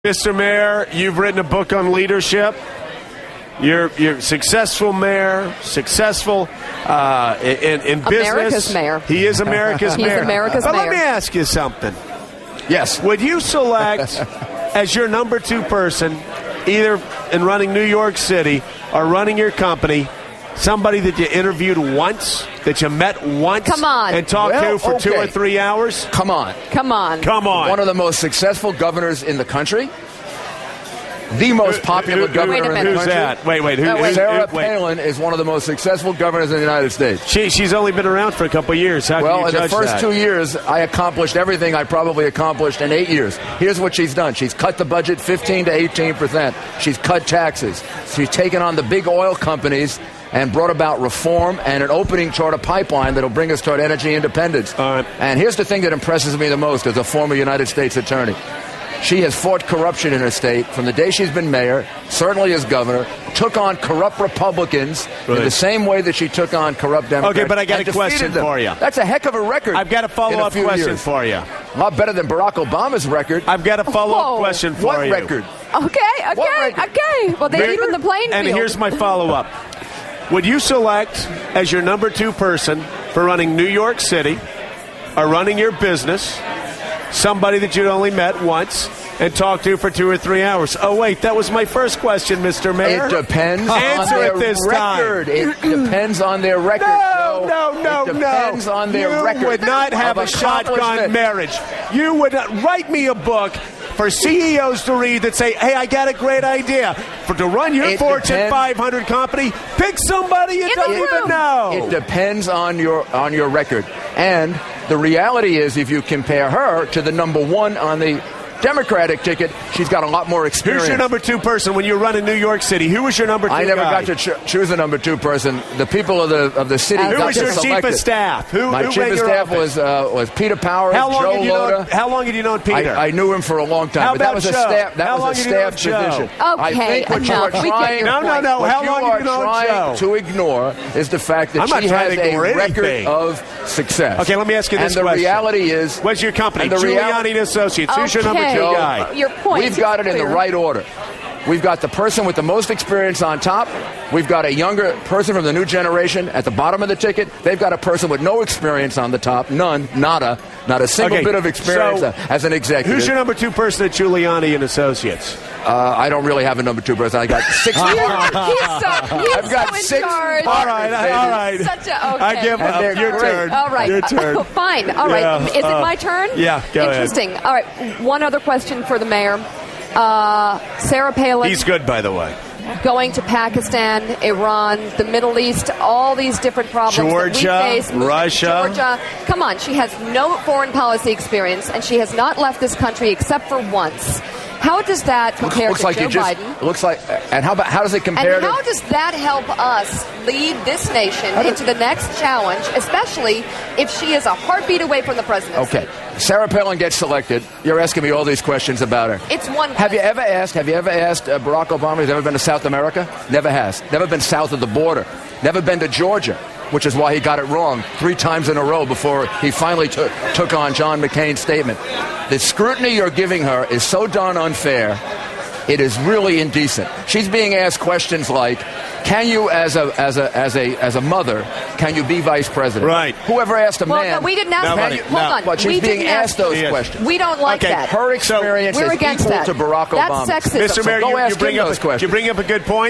Mr. Mayor, you've written a book on leadership. You're a successful mayor, successful in business. America's mayor. He is America's mayor. He's America's mayor. Let me ask you something. Yes. Would you select as your number two person, either in running New York City or running your company, somebody that you interviewed once, that you met once, Come on. and talked to for 2 or 3 hours? Come on. Come on. Come on. One of the most successful governors in the country. The most popular governor in the country. Who's that? Wait. Sarah Palin is one of the most successful governors in the United States. She's only been around for a couple of years. How can you Well, in the judge first that? 2 years, I accomplished everything I probably accomplished in 8 years. Here's what she's done. She's cut the budget 15 to 18%. She's cut taxes. She's taken on the big oil companies and brought about reform and an opening toward a pipeline that will bring us toward energy independence. And here's the thing that impresses me the most as a former United States attorney. She has fought corruption in her state from the day she's been mayor, certainly as governor, took on corrupt Republicans in the same way that she took on corrupt Democrats. Okay, but I got a question for you. That's a heck of a record. I've got a follow-up question for you. A lot better than Barack Obama's record. I've got a follow-up question for What you. record? Okay. Well, they even the playing And field. here's my follow-up. Would you select as your number two person for running New York City or running your business somebody that you'd only met once and talked to for 2 or 3 hours? Oh, wait, that was my first question, Mr. Mayor. It depends Answer on it their this record. time. It depends on their record. No. It depends on their record. You would not have a shotgun accomplishment. marriage. You would write me a book for CEOs to read that say, hey, I got a great idea. To run your Fortune 500 company, pick somebody you don't even know. It depends on your record. And the reality is, if you compare her to the number one on the Democratic ticket, she's got a lot more experience. Who's your number two person when you run in New York City? Who was your number two I never guy? got to choose a number two person. The people of the city Who got was to your select chief of it. staff? My who chief ran of your staff office? was Peter Powers, How long Joe had you Loda. How long had you known Peter? I knew him for a long time, How but that about was a Joe? staff. That How was long a had you known staff Joe? division. I Okay, think what you enough. are We get trying. your point. No. What How you long are have you known trying Joe? to ignore is the fact that I'm not she trying has to ignore a record anything. of success. Okay, let me ask you this question. question. And the reality is, what's your company? and the Guliani and Associates. Who's your number two Okay. guy? Your point. we've got it in the Clear. right order. We've got the person with the most experience on top. We've got a younger person from the new generation at the bottom of the ticket. They've got a person with no experience on the top. None. Nada. Not a single bit of experience as an executive. Who's your number two person at Guliani and Associates? I don't really have a number two person. I got 6 He's I've got so in 6 charge. All right. Such a, okay. I give up. they're Your great. turn. All right. Your turn. Fine. All right. Yeah. Is it my turn? Yeah, go ahead. Interesting. All right. One other question for the mayor. Sarah Palin. He's good, by the way. Going to Pakistan, Iran, the Middle East, all these different problems Georgia, that we face. Russia. Georgia. Come on. She has no foreign policy experience, and she has not left this country except for once. How does that compare to Joe Biden? It looks like, and how does it compare And to? how does that help us lead this nation into the next challenge, especially if she is a heartbeat away from the presidency? Okay, Sarah Palin gets selected. You're asking me all these questions about her. It's one. Have you ever asked Barack Obama? Has he ever been to South America? Never has. Never been south of the border. Never been to Georgia, which is why he got it wrong 3 times in a row before he finally took on John McCain's statement. The scrutiny you're giving her is so darn unfair. It is really indecent. She's being asked questions like, "Can you, as a mother, can you be vice president?" Right. Whoever asked a Well, man. no, we didn't ask Nobody. that. Hold on. But she's We being didn't asked those Yes. questions. We don't like Okay, that. Her experience We're is against equal that. to Barack Obama. That's sexism. Mr. Mayor, go you ask bring him up those questions. you bring up a good point.